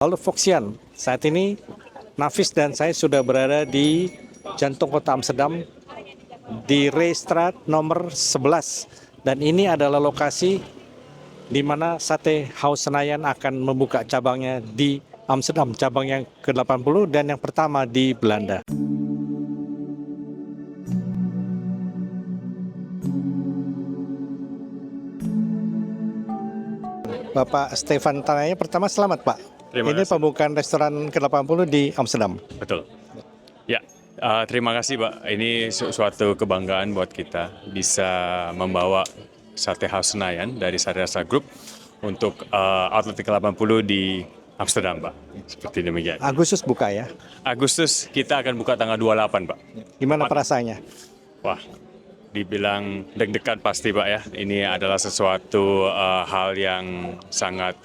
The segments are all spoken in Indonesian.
Halo Foxian, saat ini Nafis dan saya sudah berada di jantung kota Amsterdam di Rijstraat nomor 11 dan ini adalah lokasi di mana Sate House Senayan akan membuka cabangnya di Amsterdam, cabang yang ke-80 dan yang pertama di Belanda. Bapak Stefan Tanaya, pertama selamat Pak. Ini pembukaan restoran ke-80 di Amsterdam. Betul. Ya, terima kasih Pak. Ini suatu kebanggaan buat kita bisa membawa Sate House Senayan dari Sate Rasa Group untuk outlet ke-80 di Amsterdam Pak. Seperti demikian. Agustus buka ya? Agustus kita akan buka tanggal 28 Pak. Gimana perasaannya? Wah, dibilang deg-degan pasti Pak ya. Ini adalah sesuatu hal yang sangat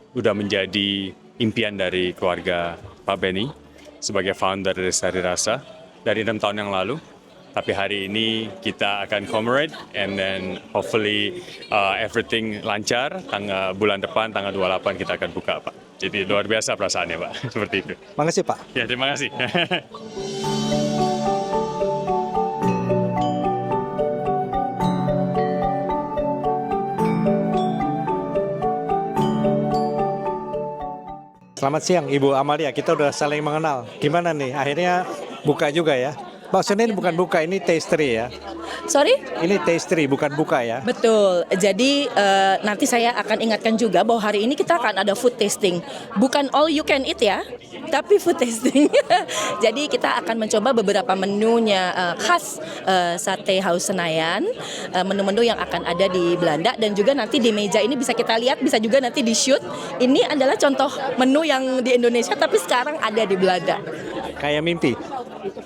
udah menjadi impian dari keluarga Pak Benny sebagai founder dari Sate Rasa dari 6 tahun yang lalu. Tapi hari ini kita akan commemorate and then hopefully everything lancar. Bulan depan tanggal 28 kita akan buka Pak. Jadi luar biasa perasaannya Pak. Seperti itu. Makasih Pak. Ya, terima kasih. Selamat siang Ibu Amalia, kita udah saling mengenal. Gimana nih, akhirnya buka juga ya? Maksudnya ini bukan buka, ini tastery ya? Sorry? Ini tastery, bukan buka ya? Betul. Jadi nanti saya akan ingatkan juga bahwa hari ini kita akan ada food tasting. Bukan all you can eat ya, tapi food tasting. Jadi kita akan mencoba beberapa menunya khas Sate House Senayan, menu-menu yang akan ada di Belanda dan juga nanti di meja ini bisa kita lihat, bisa juga nanti di shoot. Ini adalah contoh menu yang di Indonesia tapi sekarang ada di Belanda. Kayak mimpi.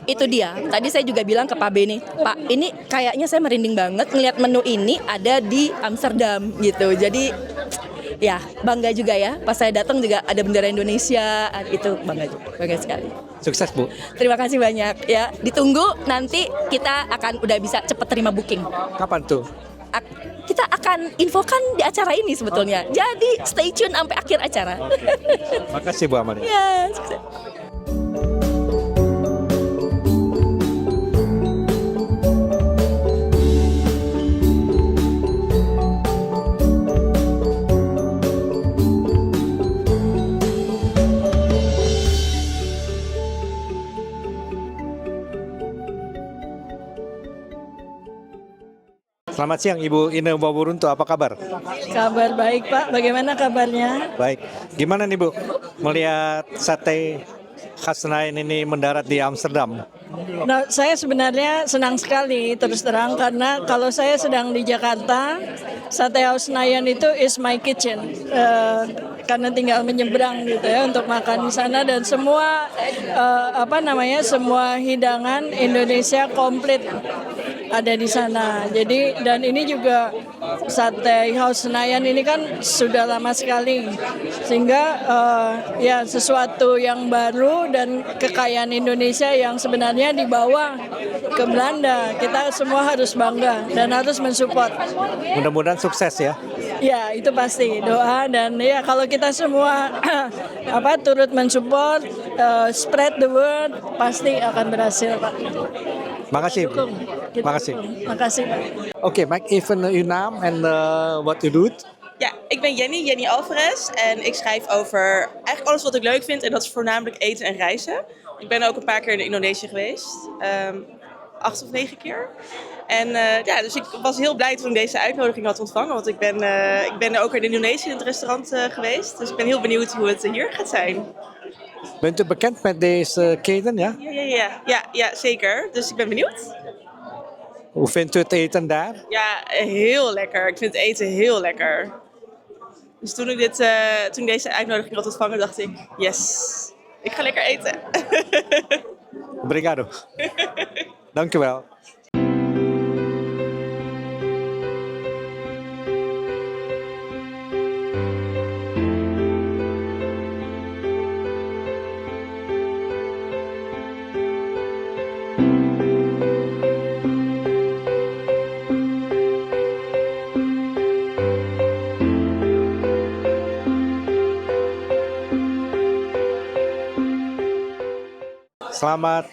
Itu dia. Tadi saya juga bilang ke Pak Benny, Pak, ini kayaknya saya merinding banget ngelihat menu ini ada di Amsterdam gitu. Jadi ya bangga juga ya. Pas saya datang juga ada bendera Indonesia, itu bangga sekali. Sukses Bu. Terima kasih banyak ya. Ditunggu nanti kita akan udah bisa cepet terima booking. Kapan tuh? Kita akan infokan di acara ini sebetulnya. Jadi stay tune sampai akhir acara. Makasih Bu Amalia. Ya, sukses. Selamat siang Ibu Ine Waburuntu, apa kabar? Kabar baik Pak, bagaimana kabarnya? Baik. Gimana nih Bu, melihat Sate Khas Senayan ini mendarat di Amsterdam? Nah, saya sebenarnya senang sekali terus terang karena kalau saya sedang di Jakarta, Sate House Senayan itu is my kitchen. Karena tinggal menyeberang gitu ya untuk makan di sana dan semua semua hidangan Indonesia komplit ada di sana. Jadi dan ini juga Sate House Senayan ini kan sudah lama sekali sehingga ya sesuatu yang baru dan kekayaan Indonesia yang sebenarnya dibawa ke Belanda. Kita semua harus bangga dan harus mensupport. Mudah-mudahan sukses ya. Ya, itu pasti doa dan ya kalau kita semua turut mensupport, spread the word, pasti akan berhasil, Pak. Makasih. Makasih. Makasih, Pak. Oké, mag ik even uw naam en wat u doet? Ja, ik ben Jenny Alvarez en ik schrijf over eigenlijk alles wat ik leuk vind en dat is voornamelijk eten en reizen. Ik ben ook een paar keer in Indonesië geweest, 8 of 9 keer. En dus ik was heel blij toen ik deze uitnodiging had ontvangen, want ik ben ook in Indonesië in het restaurant geweest. Dus ik ben heel benieuwd hoe het hier gaat zijn. Bent u bekend met deze keten, ja? Ja, zeker. Dus ik ben benieuwd. Hoe vindt u het eten daar? Ja, heel lekker. Ik vind het eten heel lekker. Dus toen ik deze uitnodiging had ontvangen, dacht ik, yes, ik ga lekker eten. Obrigado. Dank u wel. Selamat,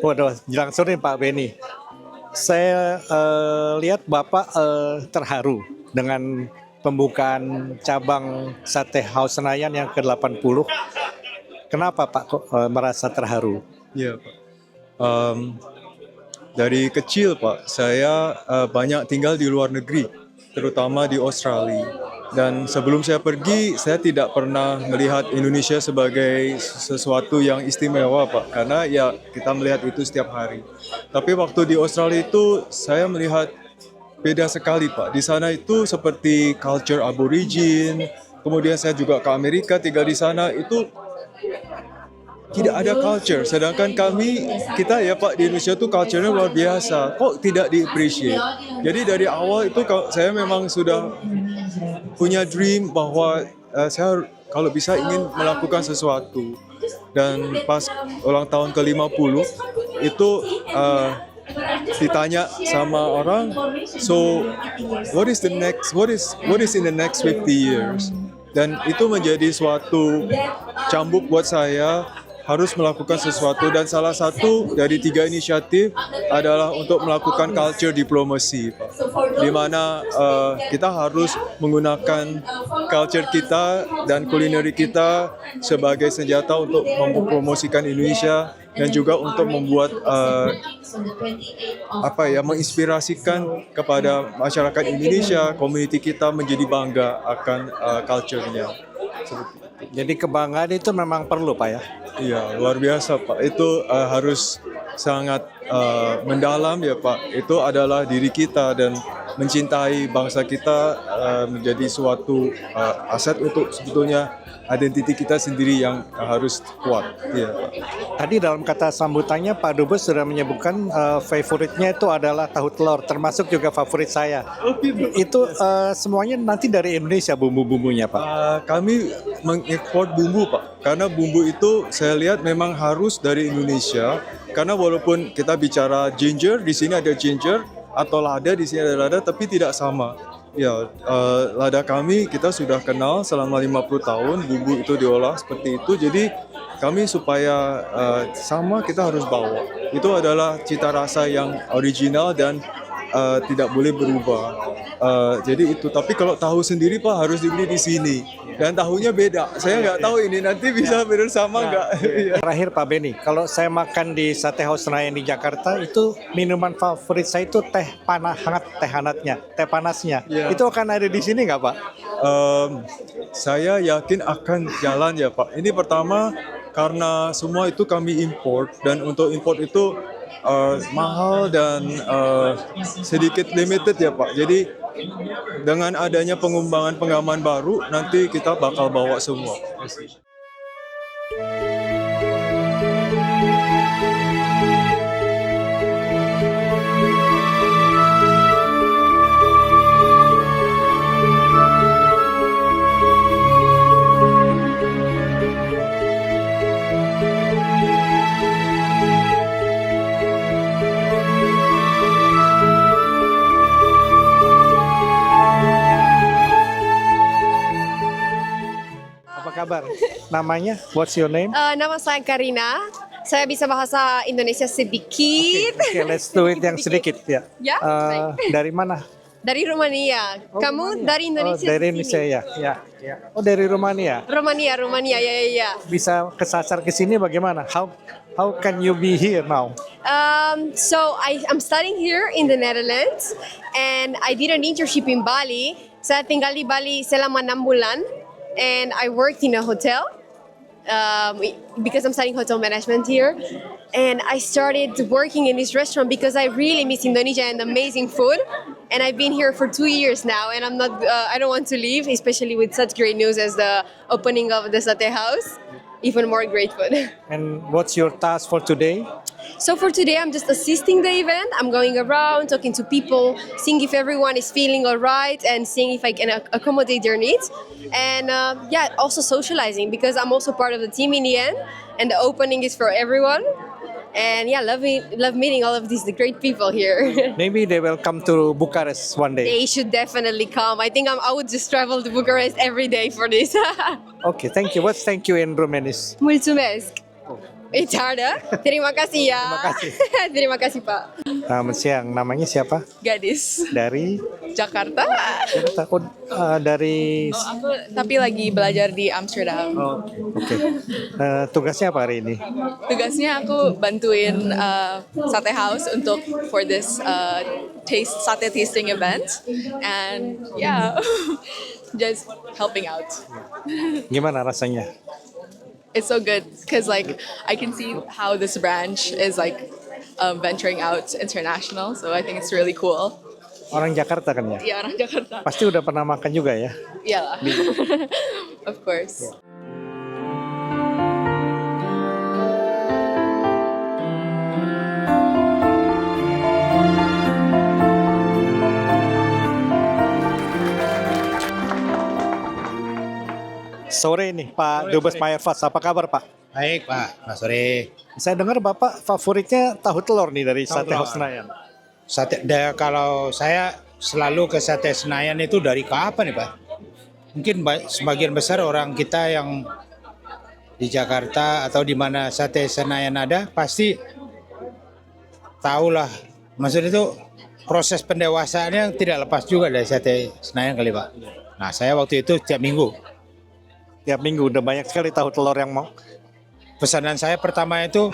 waduh, jelang sore Pak Beni. Saya lihat Bapak terharu dengan pembukaan cabang Sate House Senayan yang ke-80. Kenapa Pak kok merasa terharu? Iya, Pak. Dari kecil, Pak, saya banyak tinggal di luar negeri, terutama di Australia. Dan sebelum saya pergi, saya tidak pernah melihat Indonesia sebagai sesuatu yang istimewa, Pak. Karena ya kita melihat itu setiap hari. Tapi waktu di Australia itu, saya melihat beda sekali, Pak. Di sana itu seperti culture aborigin. Kemudian saya juga ke Amerika, tinggal di sana, itu tidak ada culture, sedangkan kita ya Pak di Indonesia tuh culture-nya luar biasa, kok tidak di-appreciate. Jadi dari awal itu saya memang sudah punya dream bahwa saya kalau bisa ingin melakukan sesuatu. Dan pas ulang tahun ke-50 itu ditanya sama orang, so what is in the next 50 years? Dan itu menjadi suatu cambuk buat saya, harus melakukan sesuatu, dan salah satu dari 3 inisiatif adalah untuk melakukan culture diplomacy, Pak. Di mana kita harus menggunakan culture kita dan kulineri kita sebagai senjata untuk mempromosikan Indonesia dan juga untuk membuat menginspirasikan kepada masyarakat Indonesia, community kita menjadi bangga akan culture-nya. Jadi kebanggaan itu memang perlu Pak ya? Iya, luar biasa Pak. Itu harus sangat mendalam ya Pak. Itu adalah diri kita dan mencintai bangsa kita menjadi suatu aset untuk sebetulnya identiti kita sendiri yang harus kuat. Iya, Pak. Tadi dalam kata sambutannya Pak Dubes sudah menyebutkan favoritnya itu adalah tahu telur, termasuk juga favorit saya. Itu semuanya nanti dari Indonesia bumbu-bumbunya Pak? Kami mengekspor bumbu Pak, karena bumbu itu saya lihat memang harus dari Indonesia. Karena walaupun kita bicara ginger, di sini ada ginger, atau lada, di sini ada lada, tapi tidak sama. Ya, lada kami kita sudah kenal selama 50 tahun, bumbu itu diolah seperti itu. Jadi kami supaya sama kita harus bawa. Itu adalah cita rasa yang original dan tidak boleh berubah. Jadi itu. Tapi kalau tahu sendiri Pak harus dibeli di sini. Dan tahunya beda. Saya nggak tahu ini nanti bisa bersama nggak. Terakhir Pak Beni, kalau saya makan di Sate House Senayan di Jakarta, itu minuman favorit saya itu teh hangatnya, teh panasnya. Ya. Itu akan ada di sini nggak Pak? Saya yakin akan jalan ya Pak. Ini pertama karena semua itu kami import, dan untuk import itu mahal dan sedikit limited ya Pak. Jadi dengan adanya pengembangan baru, nanti kita bakal bawa semua. Apa kabar? Namanya? What's your name? Nama saya Karina. Saya bisa bahasa Indonesia sedikit. Oke, let's do it yang sedikit ya. Ya, baik. Dari mana? Dari Rumania. Kamu dari Indonesia? Dari Indonesia sini? ya. Oh, dari Rumania. Rumania, ya. Bisa kesasar ke sini bagaimana? How can you be here now? So I'm studying here in the Netherlands, and I did an internship in Bali. Saya tinggal di Bali selama 6 bulan, and I worked in a hotel. Because I'm studying hotel management here, and I started working in this restaurant because I really miss Indonesia and amazing food. And I've been here for 2 years now, and I don't want to leave, especially with such great news as the opening of the Sate House. Even more great food. And what's your task for today? So for today, I'm just assisting the event. I'm going around, talking to people, seeing if everyone is feeling all right, and seeing if I can accommodate their needs. And also socializing, because I'm also part of the team in the end, and the opening is for everyone. And love meeting all of the great people here. Maybe they will come to Bucharest one day. They should definitely come. I think I would just travel to Bucharest every day for this. Okay, thank you. What's thank you in Romanis? Mulțumesc. Jakarta. Terima kasih ya. Terima kasih. Terima kasih Pak. Selamat siang, namanya siapa? Gadis Dari Jakarta. Jakarta. Oh, dari Aku tapi lagi belajar di Amsterdam. Oke. Tugasnya apa hari ini? Tugasnya aku bantuin Sate House untuk for this sate tasting event, and yeah, just helping out. Gimana rasanya? It's so good because like I can see how this branch is like venturing out international, so I think it's really cool. Orang Jakarta kan ya? Iya, orang Jakarta. Pasti udah pernah makan juga ya? Iyalah. Of course. Sore nih Pak Dubes Mayerfas, apa kabar Pak? Baik Pak, Mas sore. Saya dengar Bapak favoritnya tahu telur nih dari Sate House Senayan. Kalau saya selalu ke Sate Senayan itu dari kapan nih Pak? Mungkin sebagian besar orang kita yang di Jakarta atau di mana Sate Senayan ada pasti tahulah. Maksudnya itu proses pendewasaannya tidak lepas juga dari Sate Senayan kali Pak. Nah saya waktu itu tiap minggu. Tiap minggu udah banyak sekali tahu telur yang mau. Pesanan saya pertama itu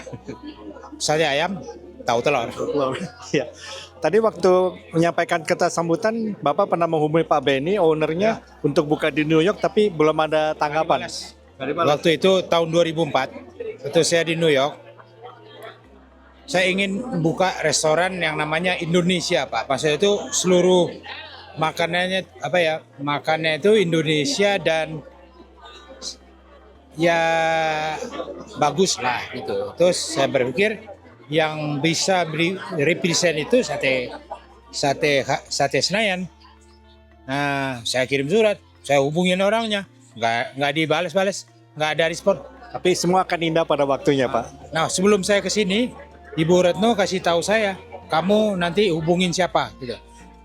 sate ayam, tahu telur. Ya. Tadi waktu menyampaikan kata sambutan, Bapak pernah menghubungi Pak Benny, ownernya, untuk buka di New York, tapi belum ada tanggapan. Waktu itu tahun 2004, waktu saya di New York, saya ingin buka restoran yang namanya Indonesia, Pak. Maksudnya itu seluruh makanannya makannya itu Indonesia dan ya bagus lah gitu. Terus saya berpikir yang bisa represent itu sate Senayan. Nah, saya kirim surat, saya hubungin orangnya, nggak dibalas-balas, nggak ada respon. Tapi semua akan indah pada waktunya, Pak. Nah, sebelum saya ke sini, Ibu Retno kasih tahu saya, kamu nanti hubungin siapa gitu.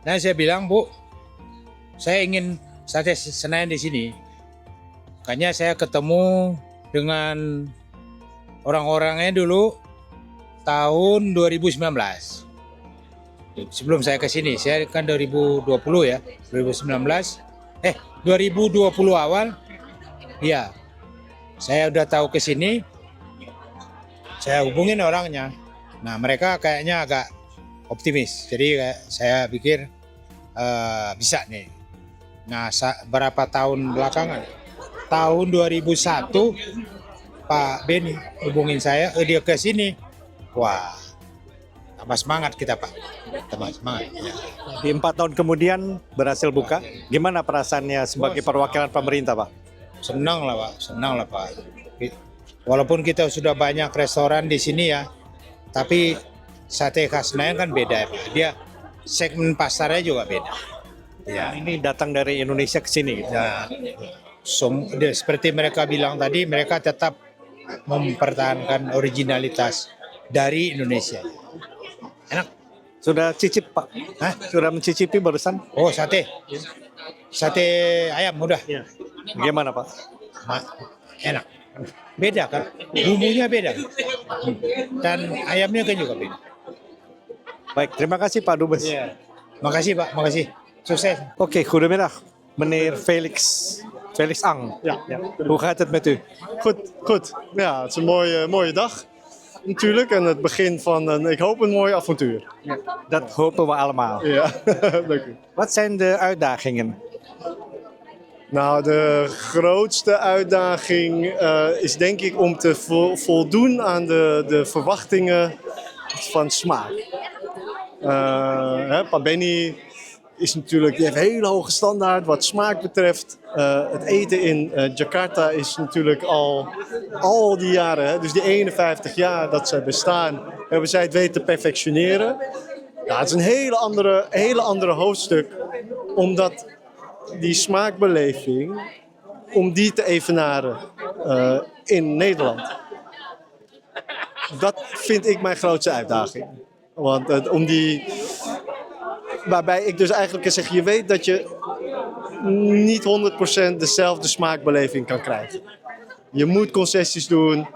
Nah, saya bilang, Bu, saya ingin sate Senayan di sini. Makanya saya ketemu dengan orang-orangnya dulu tahun 2019. Sebelum saya ke sini, saya kan 2020 ya, 2020 awal, ya, saya udah tahu ke sini, saya hubungin orangnya. Nah, mereka kayaknya agak optimis, jadi saya pikir bisa nih. Nah, berapa tahun belakangan? Tahun 2001 Pak Benny hubungin saya, dia ke sini. Wah, tambah semangat kita Pak, tambah semangat. Ya. Di 4 tahun kemudian berhasil buka. Gimana perasaannya sebagai perwakilan pemerintah, Pak? Senang lah Pak. Walaupun kita sudah banyak restoran di sini ya, tapi sate khas Senayan kan beda ya Pak. Dia segmen pasarnya juga beda. Ya. Ini datang dari Indonesia ke sini gitu. Ya. Seperti mereka bilang tadi, mereka tetap mempertahankan originalitas dari Indonesia. Enak. Sudah cicip Pak? Hah? Sudah mencicipi barusan? Oh, sate ayam udah. Iya. Gimana Pak? Enak. Beda kan? Bumbunya beda. Dan ayamnya kan juga beda. Baik, terima kasih Pak Dubes. Iya. Makasih Pak, makasih. Sukses. Oké, goedemiddag. Meneer Felix Ang. Ja. Hoe gaat het met u? Goed. Ja, het is een mooie dag natuurlijk en het begin van ik hoop een mooi avontuur. Dat hopen we allemaal. Ja, dank u. Wat zijn de uitdagingen? Nou, de grootste uitdaging is denk ik om te voldoen aan de verwachtingen van smaak. Pak Benny die heeft een hele hoge standaard wat smaak betreft. Het eten in Jakarta is natuurlijk al die jaren, dus die 51 jaar dat ze bestaan, hebben zij het weten te perfectioneren. Ja, het is een hele andere hoofdstuk, omdat die smaakbeleving, om die te evenaren in Nederland. Dat vind ik mijn grootste uitdaging. Want waarbij ik dus eigenlijk zeg, je weet dat je niet 100% dezelfde smaakbeleving kan krijgen. Je moet concessies doen.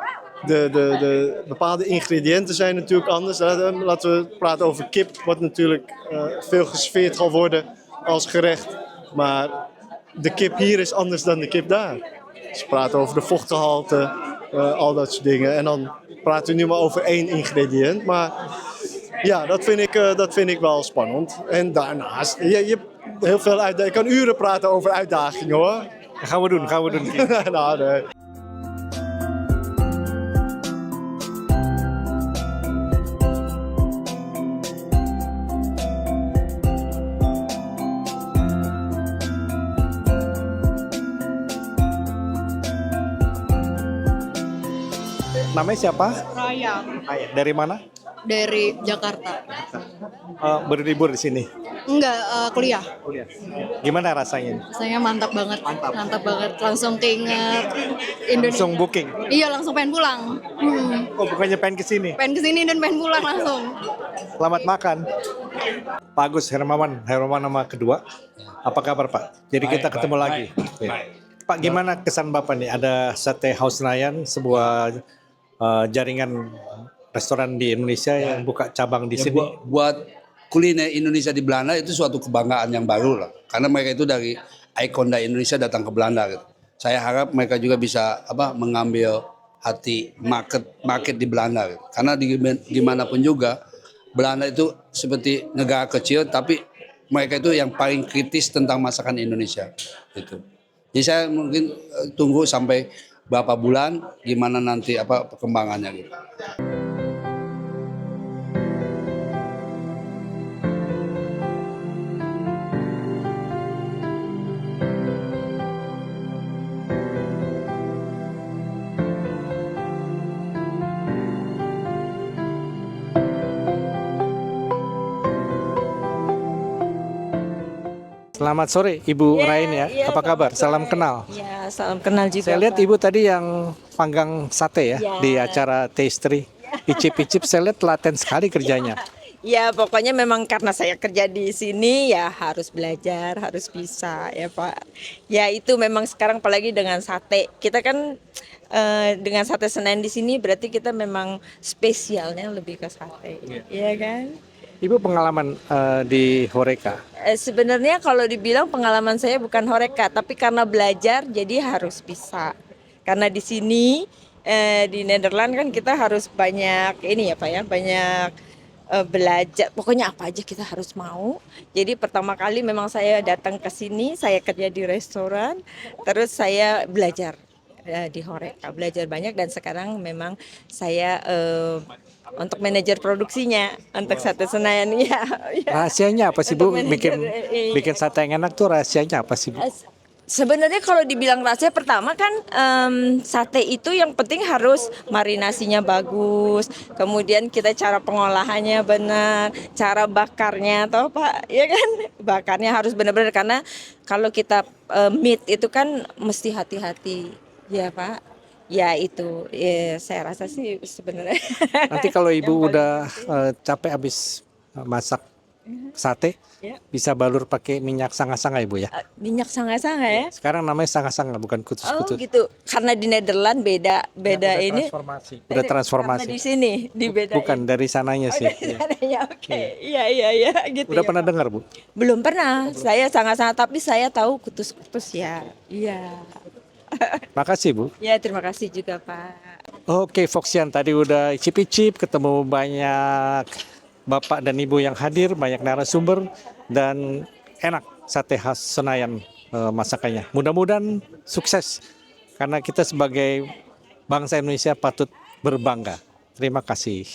de bepaalde ingrediënten zijn natuurlijk anders. Laten we praten over kip, wat natuurlijk veel geserveerd zal worden als gerecht. Maar de kip hier is anders dan de kip daar. Ze praten over de vochtgehalte, al dat soort dingen. En dan praten we nu maar over één ingrediënt. Maar ja, dat vind ik wel spannend. En daarnaast, je hebt heel veel uitdagingen. Ik kan uren praten over uitdagingen hoor. Gaan we doen. Nou, nee. Namanya siapa? Raya Dari mana? dari Jakarta. Berlibur di sini. Enggak, kuliah. Gimana rasanya? Rasanya mantap banget. Mantap banget. Langsung keinget Indonesia. Langsung booking. Iya, langsung pengen pulang. Oh, bukannya pengen ke sini. Pengen kesini dan pengen pulang langsung. Selamat makan. Pak Agus Hermawan nama kedua. Apa kabar Pak? Jadi kita ketemu lagi. Ya. Pak, gimana kesan Bapak nih? Ada Sate House Senayan, sebuah jaringan restoran di Indonesia yang buka cabang di sini. Buat kuliner Indonesia di Belanda itu suatu kebanggaan yang baru lah. Karena mereka itu dari ikon dari Indonesia datang ke Belanda gitu. Saya harap mereka juga bisa mengambil hati market di Belanda gitu. Karena gimana pun juga Belanda itu seperti negara kecil tapi mereka itu yang paling kritis tentang masakan Indonesia gitu. Jadi saya mungkin tunggu sampai berapa bulan gimana nanti perkembangannya gitu. Selamat sore Ibu Rain ya. Apa kabar? Salam kenal. Ya, salam kenal juga. Saya lihat Pak. Ibu tadi yang panggang sate ya, di acara Tastery. Icip-icip saya lihat telaten sekali kerjanya. Ya, pokoknya memang karena saya kerja di sini ya harus belajar, harus bisa ya Pak. Ya itu memang sekarang apalagi dengan sate. Kita kan dengan sate Senayan di sini berarti kita memang spesialnya lebih ke sate. Iya kan? Ibu pengalaman di Horeca. Sebenarnya kalau dibilang pengalaman saya bukan Horeca, tapi karena belajar jadi harus bisa. Karena di sini di Nederland kan kita harus banyak ini ya Pak ya, banyak belajar. Pokoknya apa aja kita harus mau. Jadi pertama kali memang saya datang ke sini, saya kerja di restoran, terus saya belajar di Horeca, belajar banyak dan sekarang memang saya untuk manajer produksinya untuk sate Senayan ya. Rahasianya apa sih Bu? Untuk Bikin sate yang enak tuh rahasianya apa sih Bu? Sebenarnya kalau dibilang rahasia pertama kan sate itu yang penting harus marinasinya bagus, kemudian kita cara pengolahannya benar, cara bakarnya atau Pak, ya kan bakarnya harus benar-benar karena kalau kita meat itu kan mesti hati-hati, ya Pak. Ya itu, ya, saya rasa sih sebenarnya. Nanti kalau Ibu udah capek habis masak sate, bisa balur pakai minyak sanga-sanga Ibu ya? Minyak sanga-sanga ya? Sekarang namanya sanga-sanga bukan kutus-kutus. Oh gitu, karena di Nederland beda udah ini. Udah transformasi. Karena di sini dibedain. Bukan dari sananya sih. Dari sananya, oke. Iya gitu. Udah ya. pernah dengar Bu? Belum pernah. Saya sanga-sanga tapi saya tahu kutus-kutus ya. Iya. Makasih Bu. Ya terima kasih juga Pak. Oke Foxian tadi udah icip-icip, ketemu banyak Bapak dan Ibu yang hadir, banyak narasumber dan enak sate khas Senayan masakannya. Mudah-mudahan sukses karena kita sebagai bangsa Indonesia patut berbangga. Terima kasih.